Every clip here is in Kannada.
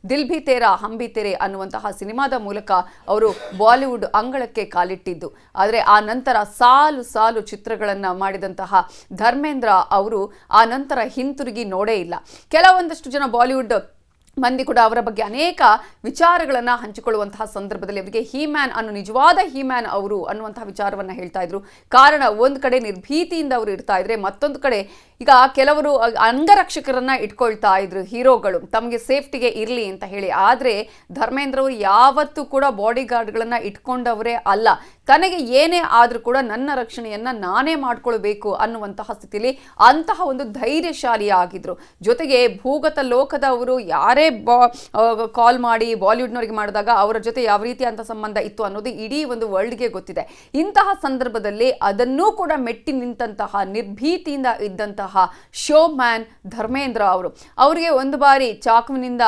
ದಿಲ್ ಭಿ ತೇರಾ ಹಮ್ ಭಿ ತೇರೆ ಅನ್ನುವಂತಹ ಸಿನಿಮಾದ ಮೂಲಕ ಅವರು ಬಾಲಿವುಡ್ ಅಂಗಳಕ್ಕೆ ಕಾಲಿಟ್ಟಿದ್ದು. ಆದರೆ ಆ ನಂತರ ಸಾಲು ಸಾಲು ಚಿತ್ರಗಳನ್ನು ಮಾಡಿದಂತಹ ಧರ್ಮೇಂದ್ರ ಅವರು ಆ ನಂತರ ಹಿಂತಿರುಗಿ ನೋಡೇ ಇಲ್ಲ. ಕೆಲವೊಂದಷ್ಟು ಜನ ಬಾಲಿವುಡ್ ಮಂದಿ ಕೂಡ ಅವರ ಬಗ್ಗೆ ಅನೇಕ ವಿಚಾರಗಳನ್ನು ಹಂಚಿಕೊಳ್ಳುವಂತಹ ಸಂದರ್ಭದಲ್ಲಿ ಅವರಿಗೆ ಹೀಮ್ಯಾನ್ ಅನ್ನೋ ನಿಜವಾದ ಹೀಮ್ಯಾನ್ ಅವರು ಅನ್ನುವಂತಹ ವಿಚಾರವನ್ನು ಹೇಳ್ತಾ ಇದ್ರು. ಕಾರಣ ಒಂದು ಕಡೆ ನಿರ್ಭೀತಿಯಿಂದ ಅವರು ಇರ್ತಾ ಇದ್ರೆ, ಮತ್ತೊಂದು ಕಡೆ ಈಗ ಕೆಲವರು ಅಂಗರಕ್ಷಕರನ್ನ ಇಟ್ಕೊಳ್ತಾ ಇದ್ರು ಹೀರೋಗಳು ತಮಗೆ ಸೇಫ್ಟಿಗೆ ಇರಲಿ ಅಂತ ಹೇಳಿ. ಆದರೆ ಧರ್ಮೇಂದ್ರ ಅವರು ಯಾವತ್ತೂ ಕೂಡ ಬಾಡಿ ಗಾರ್ಡ್ಗಳನ್ನ ಇಟ್ಕೊಂಡವರೇ ಅಲ್ಲ. ತನಗೆ ಏನೇ ಆದರೂ ಕೂಡ ನನ್ನ ರಕ್ಷಣೆಯನ್ನ ನಾನೇ ಮಾಡ್ಕೊಳ್ಬೇಕು ಅನ್ನುವಂತಹ ಸ್ಥಿತಿಯಲ್ಲಿ ಅಂತಹ ಒಂದು ಧೈರ್ಯಶಾಲಿ ಆಗಿದ್ರು. ಜೊತೆಗೆ ಭೂಗತ ಲೋಕದವರು ಯಾರೇ ಕಾಲ್ ಮಾಡಿ ಬಾಲಿವುಡ್ನವರಿಗೆ ಮಾಡಿದಾಗ ಅವರ ಜೊತೆ ಯಾವ ರೀತಿ ಅಂತ ಸಂಬಂಧ ಇತ್ತು ಅನ್ನೋದು ಇಡೀ ಒಂದು ವರ್ಲ್ಡ್ಗೆ ಗೊತ್ತಿದೆ. ಇಂತಹ ಸಂದರ್ಭದಲ್ಲಿ ಅದನ್ನೂ ಕೂಡ ಮೆಟ್ಟಿ ನಿಂತಹ ನಿರ್ಭೀತಿಯಿಂದ ಇದ್ದಂತಹ ಶೋ ಮ್ಯಾನ್ ಧರ್ಮೇಂದ್ರ ಅವರಿಗೆ ಒಂದು ಬಾರಿ ಚಾಕುವಿನಿಂದ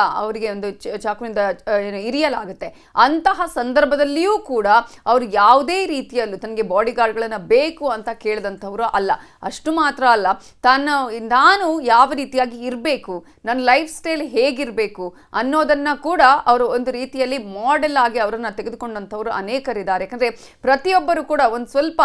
ಇರಿಯಲಾಗುತ್ತೆ. ಅಂತಹ ಸಂದರ್ಭದಲ್ಲಿಯೂ ಕೂಡ ಅವರು ಯಾವುದೇ ರೀತಿಯಲ್ಲೂ ತನಗೆ ಬಾಡಿ ಗಾರ್ಡ್ಗಳನ್ನ ಬೇಕು ಅಂತ ಕೇಳಿದಂಥವ್ರು ಅಲ್ಲ. ಅಷ್ಟು ಮಾತ್ರ ಅಲ್ಲ, ನಾನು ಯಾವ ರೀತಿಯಾಗಿ ಇರಬೇಕು, ನನ್ನ ಲೈಫ್ ಸ್ಟೈಲ್ ಹೇಗಿರಬೇಕು ಅನ್ನೋದನ್ನ ಕೂಡ ಅವರು ಒಂದು ರೀತಿಯಲ್ಲಿ ಮಾಡೆಲ್ ಆಗಿ ಅವರನ್ನ ತೆಗೆದುಕೊಂಡಂಥವ್ರು ಅನೇಕರಿದ್ದಾರೆ. ಯಾಕಂದ್ರೆ ಪ್ರತಿಯೊಬ್ಬರು ಕೂಡ ಒಂದು ಸ್ವಲ್ಪ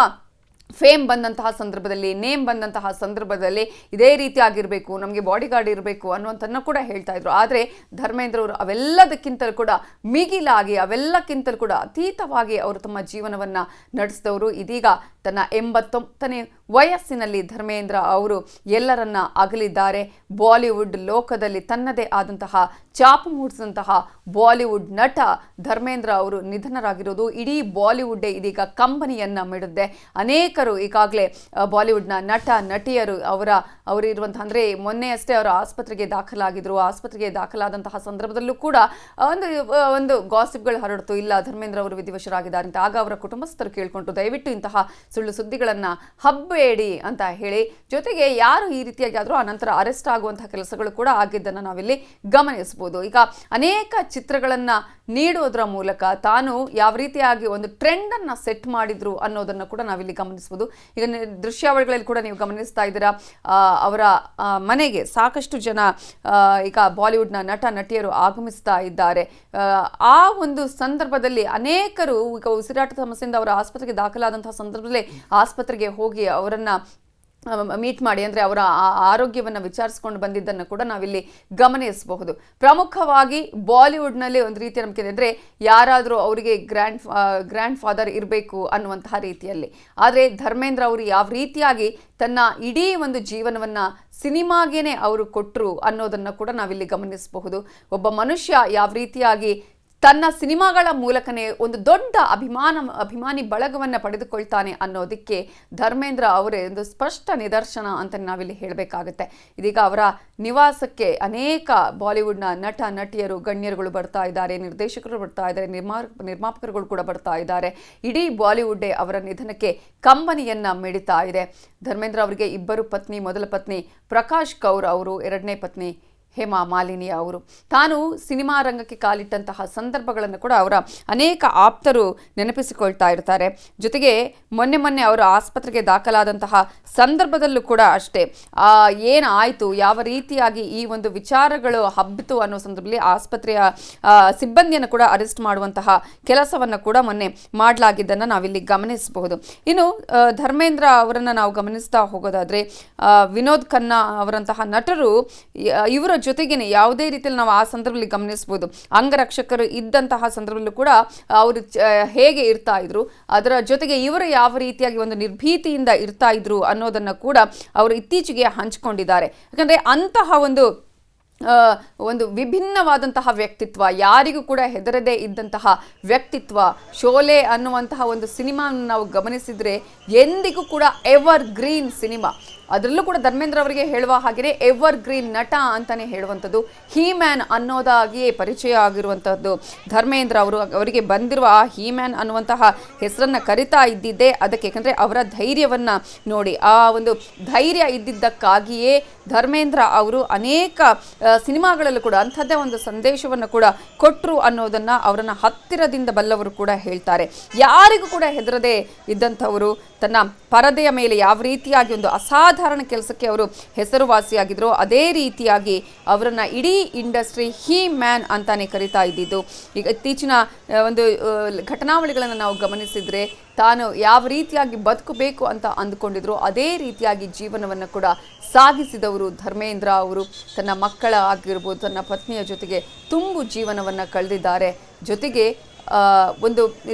ಫೇಮ್ ಬಂದಂತಹ ಸಂದರ್ಭದಲ್ಲಿ, ನೇಮ್ ಬಂದಂತಹ ಸಂದರ್ಭದಲ್ಲಿ ಇದೇ ರೀತಿ ಆಗಿರಬೇಕು, ನಮಗೆ ಬಾಡಿ ಗಾರ್ಡ್ ಇರಬೇಕು ಅನ್ನುವಂಥದ್ದನ್ನು ಕೂಡ ಹೇಳ್ತಾ ಇದ್ರು. ಆದರೆ ಧರ್ಮೇಂದ್ರ ಅವರು ಅವೆಲ್ಲದಕ್ಕಿಂತಲೂ ಕೂಡ ಮಿಗಿಲಾಗಿ, ಅವೆಲ್ಲಕ್ಕಿಂತಲೂ ಕೂಡ ಅತೀತವಾಗಿ ಅವರು ತಮ್ಮ ಜೀವನವನ್ನು ನಡೆಸಿದವರು. ಇದೀಗ ತನ್ನ 89ನೇ ವಯಸ್ಸಿನಲ್ಲಿ ಧರ್ಮೇಂದ್ರ ಅವರು ಎಲ್ಲರನ್ನ ಅಗಲಿದ್ದಾರೆ. ಬಾಲಿವುಡ್ ಲೋಕದಲ್ಲಿ ತನ್ನದೇ ಆದಂತಹ ಚಾಪು ಮೂಡಿಸಿದಂತಹ ಬಾಲಿವುಡ್ ನಟ ಧರ್ಮೇಂದ್ರ ಅವರು ನಿಧನರಾಗಿರೋದು ಇಡೀ ಬಾಲಿವುಡ್ಡೇ ಇದೀಗ ಕಂಬನಿಯನ್ನ ಮಿಡಿದೆ. ಅನೇಕರು ಈಗಾಗಲೇ ಬಾಲಿವುಡ್ನ ನಟ ನಟಿಯರು ಅವರಿರುವಂತಹ ಅಂದರೆ ಮೊನ್ನೆ ಅಷ್ಟೇ ಅವರು ಆಸ್ಪತ್ರೆಗೆ ದಾಖಲಾಗಿದ್ರು. ಆಸ್ಪತ್ರೆಗೆ ದಾಖಲಾದಂತಹ ಸಂದರ್ಭದಲ್ಲೂ ಕೂಡ ಒಂದು ಗಾಸಿಪ್ಗಳು ಹರಡ್ತು, ಇಲ್ಲ ಧರ್ಮೇಂದ್ರ ಅವರು ವಿಧಿವಶರಾಗಿದ್ದಾರೆ ಅಂತ. ಆಗ ಅವರ ಕುಟುಂಬಸ್ಥರು ಕೇಳ್ಕೊಂಡ್ರು, ದಯವಿಟ್ಟು ಇಂತಹ ಸುಳ್ಳು ಸುದ್ದಿಗಳನ್ನು ಹಬ್ಬೇಡಿ ಅಂತ ಹೇಳಿ. ಜೊತೆಗೆ ಯಾರು ಈ ರೀತಿಯಾಗಿ ಆದರೂ ಆ ನಂತರ ಅರೆಸ್ಟ್ ಆಗುವಂತಹ ಕೆಲಸಗಳು ಕೂಡ ಆಗಿದ್ದನ್ನು ನಾವಿಲ್ಲಿ ಗಮನಿಸಬಹುದು. ಈಗ ಅನೇಕ ಚಿತ್ರಗಳನ್ನು ನೀಡೋದ್ರ ಮೂಲಕ ತಾನು ಯಾವ ರೀತಿಯಾಗಿ ಒಂದು ಟ್ರೆಂಡನ್ನು ಸೆಟ್ ಮಾಡಿದ್ರು ಅನ್ನೋದನ್ನು ಕೂಡ ನಾವಿಲ್ಲಿ ಗಮನಿಸಬಹುದು. ಈಗ ದೃಶ್ಯಾವಳಿಗಳಲ್ಲಿ ಕೂಡ ನೀವು ಗಮನಿಸ್ತಾ ಇದ್ದೀರಾ, ಅವರ ಮನೆಗೆ ಸಾಕಷ್ಟು ಜನ ಈಗ ಬಾಲಿವುಡ್ನ ನಟ ನಟಿಯರು ಆಗಮಿಸ್ತಾ ಇದ್ದಾರೆ. ಆ ಒಂದು ಸಂದರ್ಭದಲ್ಲಿ ಅನೇಕರು ಈಗ ಉಸಿರಾಟ ಸಮಸ್ಯೆಯಿಂದ ಅವರ ಆಸ್ಪತ್ರೆಗೆ ದಾಖಲಾದಂತಹ ಸಂದರ್ಭದಲ್ಲಿ ಆಸ್ಪತ್ರೆಗೆ ಹೋಗಿ ಅವರನ್ನ ಮೀಟ್ ಮಾಡಿ ಅಂದರೆ ಅವರ ಆರೋಗ್ಯವನ್ನು ವಿಚಾರಿಸ್ಕೊಂಡು ಬಂದಿದ್ದನ್ನು ಕೂಡ ನಾವಿಲ್ಲಿ ಗಮನಿಸಬಹುದು. ಪ್ರಮುಖವಾಗಿ ಬಾಲಿವುಡ್ನಲ್ಲಿ ಒಂದು ರೀತಿಯ ನಂಬಿಕೆ ಇದೆ ಅಂದರೆ ಯಾರಾದರೂ ಅವರಿಗೆ ಗ್ರ್ಯಾಂಡ್ ಫಾದರ್ ಇರಬೇಕು ಅನ್ನುವಂತಹ ರೀತಿಯಲ್ಲಿ. ಆದರೆ ಧರ್ಮೇಂದ್ರ ಅವರು ಯಾವ ರೀತಿಯಾಗಿ ತನ್ನ ಇಡೀ ಒಂದು ಜೀವನವನ್ನು ಸಿನಿಮಾಗೇನೆ ಅವರು ಕೊಟ್ಟರು ಅನ್ನೋದನ್ನು ಕೂಡ ನಾವಿಲ್ಲಿ ಗಮನಿಸಬಹುದು. ಒಬ್ಬ ಮನುಷ್ಯ ಯಾವ ರೀತಿಯಾಗಿ ತನ್ನ ಸಿನಿಮಾಗಳ ಮೂಲಕನೇ ಒಂದು ದೊಡ್ಡ ಅಭಿಮಾನಿ ಬಳಗವನ್ನು ಪಡೆದುಕೊಳ್ತಾನೆ ಅನ್ನೋದಕ್ಕೆ ಧರ್ಮೇಂದ್ರ ಅವರೇ ಒಂದು ಸ್ಪಷ್ಟ ನಿದರ್ಶನ ಅಂತ ನಾವಿಲ್ಲಿ ಹೇಳಬೇಕಾಗುತ್ತೆ. ಇದೀಗ ಅವರ ನಿವಾಸಕ್ಕೆ ಅನೇಕ ಬಾಲಿವುಡ್ನ ನಟ ನಟಿಯರು ಗಣ್ಯರುಗಳು ಬರ್ತಾ ಇದ್ದಾರೆ, ನಿರ್ದೇಶಕರು ಬರ್ತಾ ಇದ್ದಾರೆ, ನಿರ್ಮಾಪಕರುಗಳು ಕೂಡ ಬರ್ತಾ ಇದ್ದಾರೆ. ಇಡೀ ಬಾಲಿವುಡ್ಡೇ ಅವರ ನಿಧನಕ್ಕೆ ಕಂಬನಿಯನ್ನ ಮಿಡಿತಾ ಇದೆ. ಧರ್ಮೇಂದ್ರ ಅವರಿಗೆ ಇಬ್ಬರು ಪತ್ನಿ, ಮೊದಲ ಪತ್ನಿ ಪ್ರಕಾಶ್ ಕೌರ್ ಅವರು, ಎರಡನೇ ಪತ್ನಿ ಹೇಮಾ ಮಾಲಿನಿ ಅವರು. ತಾನು ಸಿನಿಮಾ ರಂಗಕ್ಕೆ ಕಾಲಿಟ್ಟಂತಹ ಸಂದರ್ಭಗಳನ್ನು ಕೂಡ ಅವರ ಅನೇಕ ಆಪ್ತರು ನೆನಪಿಸಿಕೊಳ್ತಾ ಇರ್ತಾರೆ. ಜೊತೆಗೆ ಮೊನ್ನೆ ಅವರು ಆಸ್ಪತ್ರೆಗೆ ದಾಖಲಾದಂತಹ ಸಂದರ್ಭದಲ್ಲೂ ಕೂಡ ಅಷ್ಟೇ ಏನಾಯಿತು, ಯಾವ ರೀತಿಯಾಗಿ ಈ ಒಂದು ವಿಚಾರಗಳು ಹಬ್ಬಿತು ಅನ್ನೋ ಸಂದರ್ಭದಲ್ಲಿ ಆಸ್ಪತ್ರೆಯ ಸಿಬ್ಬಂದಿಯನ್ನು ಕೂಡ ಅರೆಸ್ಟ್ ಮಾಡುವಂತಹ ಕೆಲಸವನ್ನು ಕೂಡ ಮೊನ್ನೆ ಮಾಡಲಾಗಿದ್ದನ್ನು ನಾವಿಲ್ಲಿ ಗಮನಿಸಬಹುದು. ಇನ್ನು ಧರ್ಮೇಂದ್ರ ಅವರನ್ನು ನಾವು ಗಮನಿಸ್ತಾ ಹೋಗೋದಾದರೆ ವಿನೋದ್ ಖನ್ನಾ ಅವರಂತಹ ನಟರು ಇವರ ಜೊತೆಗೇನೆ ಯಾವುದೇ ರೀತಿಯಲ್ಲಿ ನಾವು ಆ ಸಂದರ್ಭದಲ್ಲಿ ಗಮನಿಸಬಹುದು. ಅಂಗರಕ್ಷಕರು ಇದ್ದಂತಹ ಸಂದರ್ಭದಲ್ಲೂ ಕೂಡ ಅವರು ಹೇಗೆ ಇರ್ತಾ ಇದ್ರು, ಅದರ ಜೊತೆಗೆ ಇವರು ಯಾವ ರೀತಿಯಾಗಿ ಒಂದು ನಿರ್ಭೀತಿಯಿಂದ ಇರ್ತಾ ಇದ್ರು ಅನ್ನೋದನ್ನು ಕೂಡ ಅವರು ಇತ್ತೀಚೆಗೆ ಹಂಚಿಕೊಂಡಿದ್ದಾರೆ. ಯಾಕಂದರೆ ಅಂತಹ ಒಂದು ವಿಭಿನ್ನವಾದಂತಹ ವ್ಯಕ್ತಿತ್ವ, ಯಾರಿಗೂ ಕೂಡ ಹೆದರದೇ ಇದ್ದಂತಹ ವ್ಯಕ್ತಿತ್ವ. ಶೋಲೆ ಅನ್ನುವಂತಹ ಒಂದು ಸಿನಿಮಾವನ್ನು ನಾವು ಗಮನಿಸಿದರೆ ಎಂದಿಗೂ ಕೂಡ ಎವರ್ ಗ್ರೀನ್ ಸಿನಿಮಾ. ಅದರಲ್ಲೂ ಕೂಡ ಧರ್ಮೇಂದ್ರ ಅವರಿಗೆ ಹೇಳುವ ಹಾಗೆಯೇ ಎವರ್ ಗ್ರೀನ್ ನಟ ಅಂತಾನೆ ಹೇಳುವಂಥದ್ದು, ಹೀಮ್ಯಾನ್ ಅನ್ನೋದಾಗಿಯೇ ಪರಿಚಯ ಆಗಿರುವಂಥದ್ದು ಧರ್ಮೇಂದ್ರ ಅವರಿಗೆ ಬಂದಿರುವ ಆ ಹೀಮ್ಯಾನ್ ಅನ್ನುವಂತಹ ಹೆಸರನ್ನು ಕರಿತಾ ಇದ್ದಿದ್ದೇ ಅದಕ್ಕೆ. ಯಾಕಂದರೆ ಅವರ ಧೈರ್ಯವನ್ನು ನೋಡಿ, ಆ ಒಂದು ಧೈರ್ಯ ಇದ್ದಿದ್ದಕ್ಕಾಗಿಯೇ ಧರ್ಮೇಂದ್ರ ಅವರು ಅನೇಕ ಸಿನಿಮಾಗಳಲ್ಲೂ ಕೂಡ ಅಂಥದ್ದೇ ಒಂದು ಸಂದೇಶವನ್ನು ಕೂಡ ಕೊಟ್ಟರು ಅನ್ನೋದನ್ನು ಅವರನ್ನು ಹತ್ತಿರದಿಂದ ಬಲ್ಲವರು ಕೂಡ ಹೇಳ್ತಾರೆ. ಯಾರಿಗೂ ಕೂಡ ಹೆದರದೇ ಇದ್ದಂಥವರು, ತನ್ನ ಪರದೆಯ ಮೇಲೆ ಯಾವ ರೀತಿಯಾಗಿ ಒಂದು ಅಸಾಧಾರಣ ಕೆಲಸಕ್ಕೆ ಅವರು ಹೆಸರುವಾಸಿಯಾಗಿದ್ರು, ಅದೇ ರೀತಿಯಾಗಿ ಅವರನ್ನು ಇಡೀ ಇಂಡಸ್ಟ್ರಿ ಹೀ ಮ್ಯಾನ್ ಅಂತಾನೆ ಕರಿತಾ ಇದ್ದಿದ್ದು. ಈಗ ಇತ್ತೀಚಿನ ಒಂದು ಘಟನಾವಳಿಗಳನ್ನು ನಾವು ಗಮನಿಸಿದರೆ ತಾನು ಯಾವ ರೀತಿಯಾಗಿ ಬದುಕಬೇಕು ಅಂತ ಅಂದುಕೊಂಡಿದ್ರು ಅದೇ ರೀತಿಯಾಗಿ ಜೀವನವನ್ನು ಕೂಡ ಸಾಗಿಸಿದವರು ಧರ್ಮೇಂದ್ರ ಅವರು. ತನ್ನ ಮಕ್ಕಳ ಆಗಿರ್ಬೋದು, ತನ್ನ ಪತ್ನಿಯ ಜೊತೆಗೆ ತುಂಬು ಜೀವನವನ್ನು ಕಳೆದಿದ್ದಾರೆ. ಜೊತೆಗೆ ಒಂದು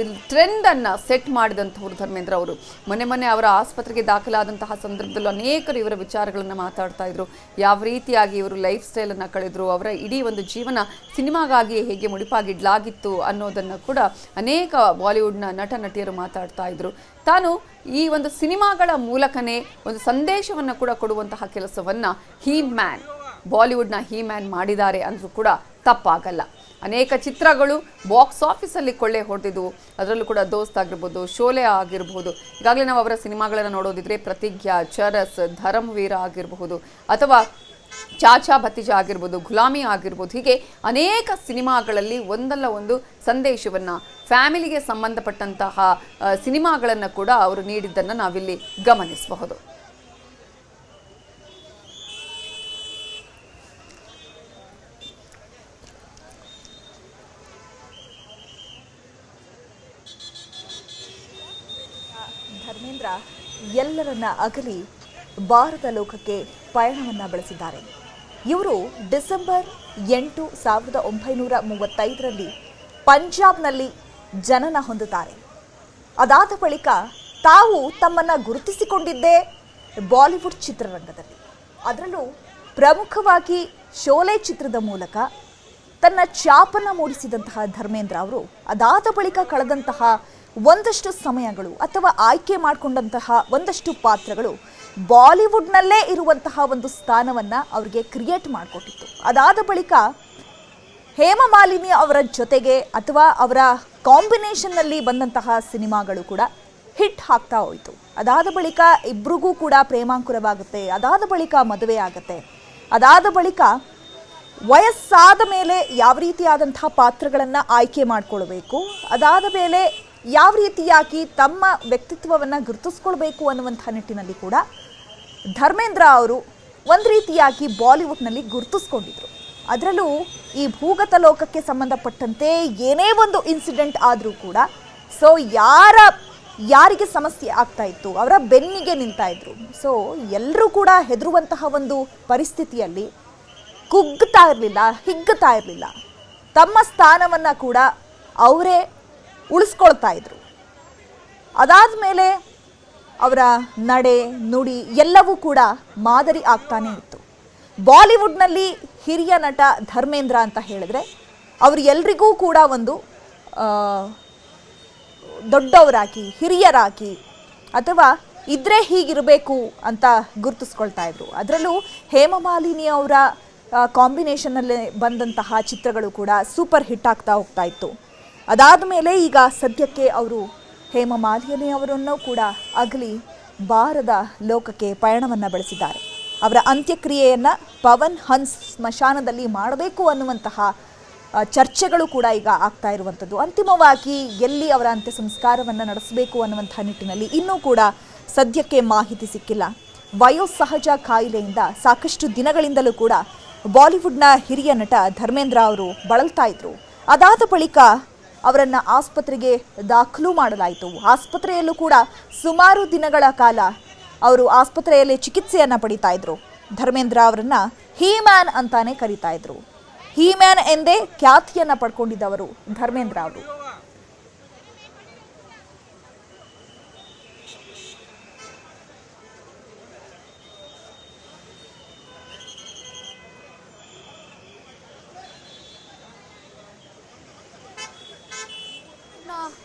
ಟ್ರೆಂಡನ್ನು ಸೆಟ್ ಮಾಡಿದಂಥವ್ರು ಧರ್ಮೇಂದ್ರ ಅವರು. ಮೊನ್ನೆ ಅವರ ಆಸ್ಪತ್ರೆಗೆ ದಾಖಲಾದಂತಹ ಸಂದರ್ಭದಲ್ಲೂ ಅನೇಕರು ಇವರ ವಿಚಾರಗಳನ್ನು ಮಾತಾಡ್ತಾ ಇದ್ರು. ಯಾವ ರೀತಿಯಾಗಿ ಇವರು ಲೈಫ್ ಸ್ಟೈಲನ್ನು ಕಳೆದ್ರು, ಅವರ ಇಡೀ ಒಂದು ಜೀವನ ಸಿನಿಮಾಗಾಗಿ ಹೇಗೆ ಮುಡಿಪಾಗಿಡ್ಲಾಗಿತ್ತು ಅನ್ನೋದನ್ನು ಕೂಡ ಅನೇಕ ಬಾಲಿವುಡ್ನ ನಟ ನಟಿಯರು ಮಾತಾಡ್ತಾ ಇದ್ರು. ತಾನು ಈ ಒಂದು ಸಿನಿಮಾಗಳ ಮೂಲಕನೇ ಒಂದು ಸಂದೇಶವನ್ನು ಕೂಡ ಕೊಡುವಂತಹ ಕೆಲಸವನ್ನು ಹೀ ಮ್ಯಾನ್, ಬಾಲಿವುಡ್ನ ಹೀ ಮ್ಯಾನ್ ಮಾಡಿದ್ದಾರೆ ಅಂದರೂ ಕೂಡ ತಪ್ಪಾಗಲ್ಲ. ಅನೇಕ ಚಿತ್ರಗಳು ಬಾಕ್ಸ್ ಆಫೀಸಲ್ಲಿ ಕೊಳ್ಳೆ ಹೊಡೆದಿದ್ವು. ಅದರಲ್ಲೂ ಕೂಡ ದೋಸ್ತ್ ಆಗಿರ್ಬೋದು, ಶೋಲೆ ಆಗಿರ್ಬೋದು. ಈಗಾಗಲೇ ನಾವು ಅವರ ಸಿನಿಮಾಗಳನ್ನು ನೋಡೋದಿದ್ರೆ ಪ್ರತಿಜ್ಞಾ, ಚರಸ್, ಧರ್ಮವೀರ ಆಗಿರಬಹುದು, ಅಥವಾ ಚಾಚಾ ಭತಿಜಾ ಆಗಿರ್ಬೋದು, ಗುಲಾಮಿ ಆಗಿರ್ಬೋದು, ಹೀಗೆ ಅನೇಕ ಸಿನಿಮಾಗಳಲ್ಲಿ ಒಂದಲ್ಲ ಒಂದು ಸಂದೇಶವನ್ನು, ಫ್ಯಾಮಿಲಿಗೆ ಸಂಬಂಧಪಟ್ಟಂತಹ ಸಿನಿಮಾಗಳನ್ನು ಕೂಡ ಅವರು ನೀಡಿದ್ದನ್ನು ನಾವಿಲ್ಲಿ ಗಮನಿಸಬಹುದು. ಧರ್ಮೇಂದ್ರ ಎಲ್ಲರನ್ನ ಅಗಲಿ ಭಾರತ ಲೋಕಕ್ಕೆ ಪಯಣವನ್ನು ಬೆಳೆಸಿದ್ದಾರೆ. ಇವರು ಡಿಸೆಂಬರ್ 8, 1935ರಲ್ಲಿ ಪಂಜಾಬ್ನಲ್ಲಿ ಜನನ ಹೊಂದುತ್ತಾರೆ. ಅದಾದ ಬಳಿಕ ತಾವು ತಮ್ಮನ್ನು ಗುರುತಿಸಿಕೊಂಡಿದ್ದೇ ಬಾಲಿವುಡ್ ಚಿತ್ರರಂಗದಲ್ಲಿ. ಅದರಲ್ಲೂ ಪ್ರಮುಖವಾಗಿ ಶೋಲೆ ಚಿತ್ರದ ಮೂಲಕ ತನ್ನ ಛಾಪನ್ನು ಮೂಡಿಸಿದಂತಹ ಧರ್ಮೇಂದ್ರ ಅವರು ಅದಾದ ಬಳಿಕ ಕಳೆದಂತಹ ಒಂದಷ್ಟು ಸಮಯಗಳು ಅಥವಾ ಆಯ್ಕೆ ಮಾಡಿಕೊಂಡಂತಹ ಒಂದಷ್ಟು ಪಾತ್ರಗಳು ಬಾಲಿವುಡ್ನಲ್ಲೇ ಇರುವಂತಹ ಒಂದು ಸ್ಥಾನವನ್ನು ಅವರಿಗೆ ಕ್ರಿಯೇಟ್ ಮಾಡಿಕೊಟ್ಟಿತ್ತು. ಅದಾದ ಬಳಿಕ ಹೇಮಮಾಲಿನಿ ಅವರ ಜೊತೆಗೆ ಅಥವಾ ಅವರ ಕಾಂಬಿನೇಷನ್ನಲ್ಲಿ ಬಂದಂತಹ ಸಿನಿಮಾಗಳು ಕೂಡ ಹಿಟ್ ಆಗ್ತಾ ಹೋಯಿತು. ಅದಾದ ಬಳಿಕ ಇಬ್ರಿಗೂ ಕೂಡ ಪ್ರೇಮಾಂಕುರವಾಗುತ್ತೆ. ಅದಾದ ಬಳಿಕ ಮದುವೆ ಆಗುತ್ತೆ. ಅದಾದ ಬಳಿಕ ವಯಸ್ಸಾದ ಮೇಲೆ ಯಾವ ರೀತಿಯಾದಂತಹ ಪಾತ್ರಗಳನ್ನು ಆಯ್ಕೆ ಮಾಡಿಕೊಳ್ಬೇಕು, ಅದಾದ ಮೇಲೆ ಯಾವ ರೀತಿಯಾಗಿ ತಮ್ಮ ವ್ಯಕ್ತಿತ್ವವನ್ನು ಗುರುತಿಸ್ಕೊಳ್ಬೇಕು ಅನ್ನುವಂಥ ನಿಟ್ಟಿನಲ್ಲಿ ಕೂಡ ಧರ್ಮೇಂದ್ರ ಅವರು ಒಂದು ರೀತಿಯಾಗಿ ಬಾಲಿವುಡ್ನಲ್ಲಿ ಗುರುತಿಸ್ಕೊಂಡಿದ್ರು. ಅದರಲ್ಲೂ ಈ ಭೂಗತ ಲೋಕಕ್ಕೆ ಸಂಬಂಧಪಟ್ಟಂತೆ ಏನೇ ಒಂದು ಇನ್ಸಿಡೆಂಟ್ ಆದರೂ ಕೂಡ ಸೊ ಯಾರಿಗೆ ಸಮಸ್ಯೆ ಆಗ್ತಾ ಇತ್ತು ಅವರ ಬೆನ್ನಿಗೆ ನಿಲ್ತಾ ಇದ್ರು. ಸೊ ಎಲ್ಲರೂ ಕೂಡ ಹೆದರುವಂತಹ ಒಂದು ಪರಿಸ್ಥಿತಿಯಲ್ಲಿ ಕುಗ್ಗುತ್ತಾ ಇರಲಿಲ್ಲ, ಹಿಗ್ಗುತ್ತಾ ಇರಲಿಲ್ಲ. ತಮ್ಮ ಸ್ಥಾನವನ್ನು ಕೂಡ ಅವರೇ ಉಳಿಸ್ಕೊಳ್ತಾ ಇದ್ರು. ಅದಾದ ಮೇಲೆ ಅವರ ನಡೆ ನುಡಿ ಎಲ್ಲವೂ ಕೂಡ ಮಾದರಿ ಆಗ್ತಾನೇ ಇತ್ತು. ಬಾಲಿವುಡ್ನಲ್ಲಿ ಹಿರಿಯ ನಟ ಧರ್ಮೇಂದ್ರ ಅಂತ ಹೇಳಿದ್ರೆ ಅವರು ಎಲ್ರಿಗೂ ಕೂಡ ಒಂದು ದೊಡ್ಡವರಾಗಿ, ಹಿರಿಯರಾಗಿ, ಅಥವಾ ಇದ್ರೆ ಹೀಗಿರಬೇಕು ಅಂತ ಗುರುತಿಸ್ಕೊಳ್ತಾ ಇದ್ರು. ಅದರಲ್ಲೂ ಹೇಮಮಾಲಿನಿ ಅವರ ಕಾಂಬಿನೇಷನ್ನಲ್ಲಿ ಬಂದಂತಹ ಚಿತ್ರಗಳು ಕೂಡ ಸೂಪರ್ ಹಿಟ್ ಆಗ್ತಾ ಹೋಗ್ತಾ ಇತ್ತು. ಅದಾದ ಮೇಲೆ ಈಗ ಸದ್ಯಕ್ಕೆ ಅವರು ಹೇಮಮಾಲಿನಿ ಅವರನ್ನು ಕೂಡ ಅಗಲಿ ಬಾರದ ಲೋಕಕ್ಕೆ ಪಯಣವನ್ನು ಬೆಳೆಸಿದ್ದಾರೆ. ಅವರ ಅಂತ್ಯಕ್ರಿಯೆಯನ್ನು ಪವನ್ ಹನ್ಸ್ ಸ್ಮಶಾನದಲ್ಲಿ ಮಾಡಬೇಕು ಅನ್ನುವಂತಹ ಚರ್ಚೆಗಳು ಕೂಡ ಈಗ ಆಗ್ತಾ ಇರುವಂಥದ್ದು. ಅಂತಿಮವಾಗಿ ಎಲ್ಲಿ ಅವರ ಅಂತ್ಯ ಸಂಸ್ಕಾರವನ್ನು ನಡೆಸಬೇಕು ಅನ್ನುವಂಥ ನಿಟ್ಟಿನಲ್ಲಿ ಇನ್ನೂ ಕೂಡ ಸದ್ಯಕ್ಕೆ ಮಾಹಿತಿ ಸಿಕ್ಕಿಲ್ಲ. ವಯೋಸಹಜ ಕಾಯಿಲೆಯಿಂದ ಸಾಕಷ್ಟು ದಿನಗಳಿಂದಲೂ ಕೂಡ ಬಾಲಿವುಡ್ನ ಹಿರಿಯ ನಟ ಧರ್ಮೇಂದ್ರ ಅವರು ಬಳಲ್ತಾ ಇದ್ರು. ಅದಾದ ಬಳಿಕ ಅವರನ್ನು ಆಸ್ಪತ್ರೆಗೆ ದಾಖಲು ಮಾಡಲಾಯಿತು. ಆಸ್ಪತ್ರೆಯಲ್ಲೂ ಕೂಡ ಸುಮಾರು ದಿನಗಳ ಕಾಲ ಅವರು ಆಸ್ಪತ್ರೆಯಲ್ಲಿ ಚಿಕಿತ್ಸೆಯನ್ನು ಪಡಿತಾ ಇದ್ರು. ಧರ್ಮೇಂದ್ರ ಅವರನ್ನು ಹೀ ಮ್ಯಾನ್ ಅಂತಾನೆ ಕರೀತಾ ಇದ್ರು. ಹೀ ಮ್ಯಾನ್ ಎಂದೇ ಖ್ಯಾತಿಯನ್ನು ಪಡ್ಕೊಂಡಿದ್ದವರು ಧರ್ಮೇಂದ್ರ ಅವರು.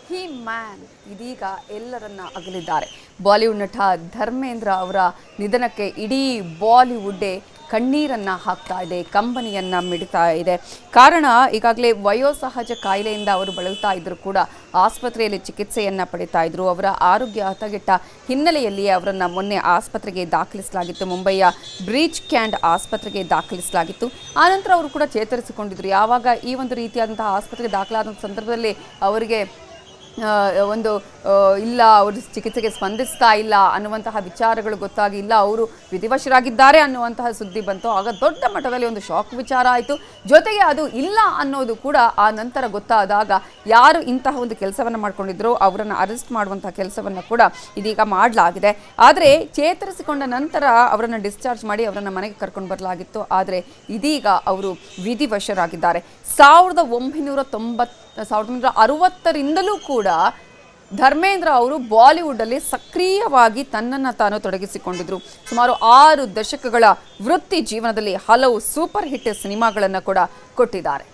ಹೀ ಮ್ಯಾನ್ ಇದೀಗ ಎಲ್ಲರನ್ನ ಅಗಲಿದ್ದಾರೆ. ಬಾಲಿವುಡ್ ನಟ ಧರ್ಮೇಂದ್ರ ಅವರ ನಿಧನಕ್ಕೆ ಇಡೀ ಬಾಲಿವುಡ್ಡೇ ಕಣ್ಣೀರನ್ನು ಹಾಕ್ತಾ ಇದೆ, ಕಂಬನಿಯನ್ನು ಮಿಡ್ತಾ ಇದೆ. ಕಾರಣ ಈಗಾಗಲೇ ವಯೋಸಹಜ ಕಾಯಿಲೆಯಿಂದ ಅವರು ಬಳಲ್ತಾ ಇದ್ದರೂ ಕೂಡ ಆಸ್ಪತ್ರೆಯಲ್ಲಿ ಚಿಕಿತ್ಸೆಯನ್ನು ಪಡಿತಾ ಇದ್ರು. ಅವರ ಆರೋಗ್ಯ ಹದಗೆಟ್ಟ ಹಿನ್ನೆಲೆಯಲ್ಲಿಯೇ ಅವರನ್ನು ಮೊನ್ನೆ ಆಸ್ಪತ್ರೆಗೆ ದಾಖಲಿಸಲಾಗಿತ್ತು. ಮುಂಬೈಯ ಬ್ರೀಚ್ ಕ್ಯಾಂಡ್ ಆಸ್ಪತ್ರೆಗೆ ದಾಖಲಿಸಲಾಗಿತ್ತು. ಆನಂತರ ಅವರು ಕೂಡ ಚೇತರಿಸಿಕೊಂಡಿದ್ರು. ಯಾವಾಗ ಈ ಒಂದು ರೀತಿಯಾದಂತಹ ಆಸ್ಪತ್ರೆಗೆ ದಾಖಲಾದ ಸಂದರ್ಭದಲ್ಲಿ ಅವರಿಗೆ ಒಂದು ಇಲ್ಲ ಅವರು ಚಿಕಿತ್ಸೆಗೆ ಸ್ಪಂದಿಸ್ತಾ ಇಲ್ಲ ಅನ್ನುವಂತಹ ವಿಚಾರಗಳು ಗೊತ್ತಾಗಿ ಇಲ್ಲ ಅವರು ವಿಧಿವಶರಾಗಿದ್ದಾರೆ ಅನ್ನುವಂತಹ ಸುದ್ದಿ ಬಂತು. ಆಗ ದೊಡ್ಡ ಮಟ್ಟದಲ್ಲಿ ಒಂದು ಶಾಕ್ ವಿಚಾರ ಆಯಿತು. ಜೊತೆಗೆ ಅದು ಇಲ್ಲ ಅನ್ನೋದು ಕೂಡ ಆ ನಂತರ ಗೊತ್ತಾದಾಗ ಯಾರು ಇಂತಹ ಒಂದು ಕೆಲಸವನ್ನು ಮಾಡ್ಕೊಂಡಿದ್ರು ಅವರನ್ನು ಅರೆಸ್ಟ್ ಮಾಡುವಂತಹ ಕೆಲಸವನ್ನು ಕೂಡ ಇದೀಗ ಮಾಡಲಾಗಿದೆ. ಆದರೆ ಚೇತರಿಸಿಕೊಂಡ ನಂತರ ಅವರನ್ನು ಡಿಸ್ಚಾರ್ಜ್ ಮಾಡಿ ಅವರನ್ನು ಮನೆಗೆ ಕರ್ಕೊಂಡು ಬರಲಾಗಿತ್ತು. ಆದರೆ ಇದೀಗ ಅವರು ವಿಧಿವಶರಾಗಿದ್ದಾರೆ. 1960ರಿಂದಲೂ ಕೂಡ ಧರ್ಮೇಂದ್ರ ಅವರು ಬಾಲಿವುಡ್ಡಲ್ಲಿ ಸಕ್ರಿಯವಾಗಿ ತನ್ನನ್ನು ತಾನು ತೊಡಗಿಸಿಕೊಂಡಿದ್ರು. ಸುಮಾರು 6 ದಶಕಗಳ ವೃತ್ತಿ ಜೀವನದಲ್ಲಿ ಹಲವು ಸೂಪರ್ ಹಿಟ್ ಸಿನಿಮಾಗಳನ್ನು ಕೂಡ ಕೊಟ್ಟಿದ್ದಾರೆ.